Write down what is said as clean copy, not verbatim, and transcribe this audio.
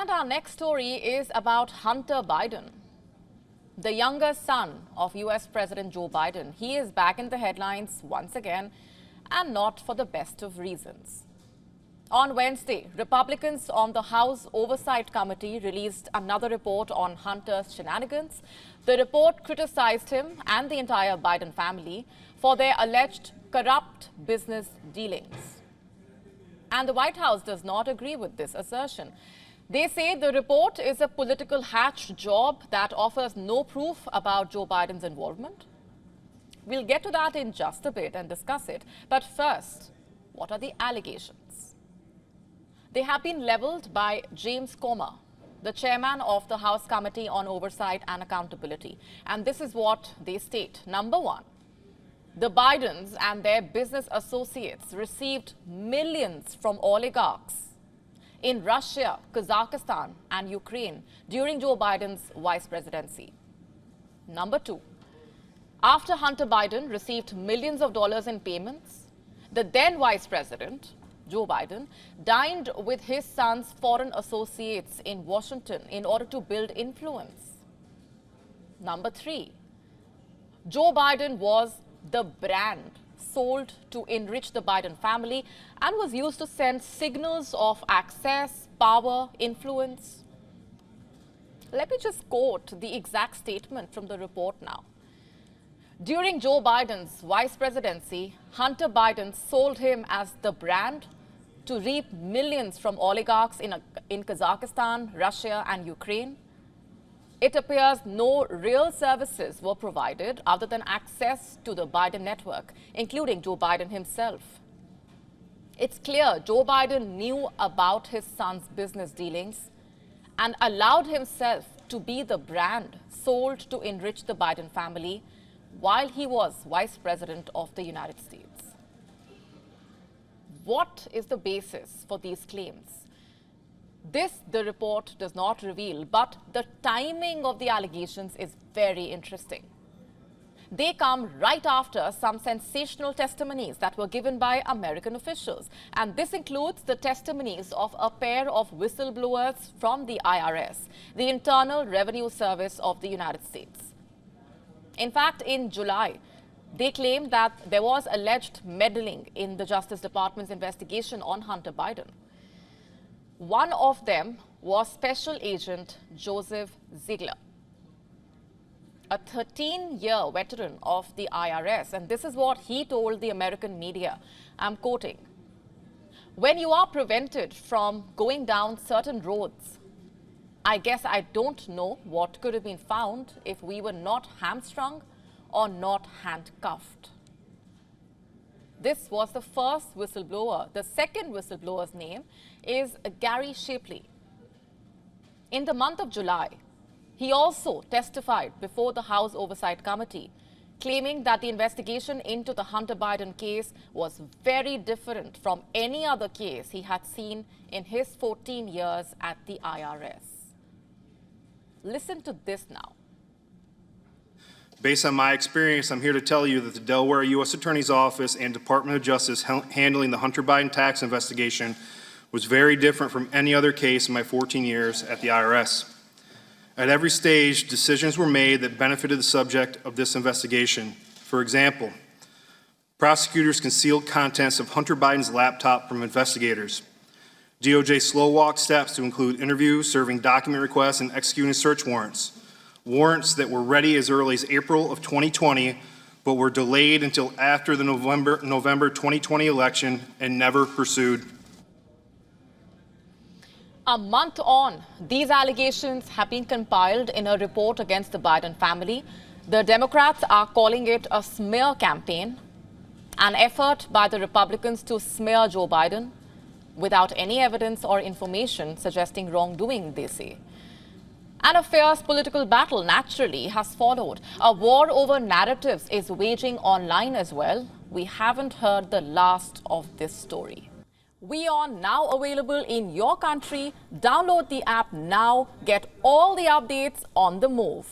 And our next story is about Hunter Biden, the younger son of US President Joe Biden. He is back in the headlines once again, and not for the best of reasons. On Wednesday, Republicans on the House Oversight Committee released another report on Hunter's shenanigans. The report criticized him and the entire Biden family for their alleged corrupt business dealings. And the White House does not agree with this assertion. They say the report is a political hatch job that offers no proof about Joe Biden's involvement. We'll get to that in just a bit and discuss it. But first, what are the allegations? They have been leveled by James Comer, the chairman of the House Committee on Oversight and Accountability. And this is what they state. Number one, the Bidens and their business associates received millions from oligarchs in Russia, Kazakhstan, and Ukraine during Joe Biden's vice presidency. Number two, after Hunter Biden received millions of dollars in payments, the then vice president, Joe Biden, dined with his son's foreign associates in Washington in order to build influence. Number three, Joe Biden was the brand sold to enrich the Biden family and was used to send signals of access, power, influence. Let me just quote the exact statement from the report now. During Joe Biden's vice presidency, Hunter Biden sold him as the brand to reap millions from oligarchs in Kazakhstan, Russia, and Ukraine. It appears no real services were provided other than access to the Biden network, including Joe Biden himself. It's clear Joe Biden knew about his son's business dealings and allowed himself to be the brand sold to enrich the Biden family while he was vice president of the United States. What is the basis for these claims? This, the report does not reveal, but the timing of the allegations is very interesting. They come right after some sensational testimonies that were given by American officials. And this includes the testimonies of a pair of whistleblowers from the IRS, the Internal Revenue Service of the United States. In fact, in July, they claimed that there was alleged meddling in the Justice Department's investigation on Hunter Biden. One of them was Special Agent Joseph Ziegler, a 13-year veteran of the IRS. And this is what he told the American media. I'm quoting, "When you are prevented from going down certain roads, I guess I don't know what could have been found if we were not hamstrung or not handcuffed." This was the first whistleblower. The second whistleblower's name is Gary Shapley. In the month of July, he also testified before the House Oversight Committee, claiming that the investigation into the Hunter Biden case was very different from any other case he had seen in his 14 years at the IRS. Listen to this now. Based on my experience, I'm here to tell you that the Delaware U.S. Attorney's Office and Department of Justice handling the Hunter Biden tax investigation was very different from any other case in my 14 years at the IRS. At every stage, decisions were made that benefited the subject of this investigation. For example, prosecutors concealed contents of Hunter Biden's laptop from investigators. DOJ slow-walked steps to include interviews, serving document requests, and executing search warrants. Warrants that were ready as early as April of 2020, but were delayed until after the November 2020 election and never pursued. A month on, these allegations have been compiled in a report against the Biden family. The Democrats are calling it a smear campaign, an effort by the Republicans to smear Joe Biden without any evidence or information suggesting wrongdoing, they say. And a fierce political battle naturally has followed. A war over narratives is waging online as well. We haven't heard the last of this story. WION now available in your country. Download the app now. Get all the updates on the move.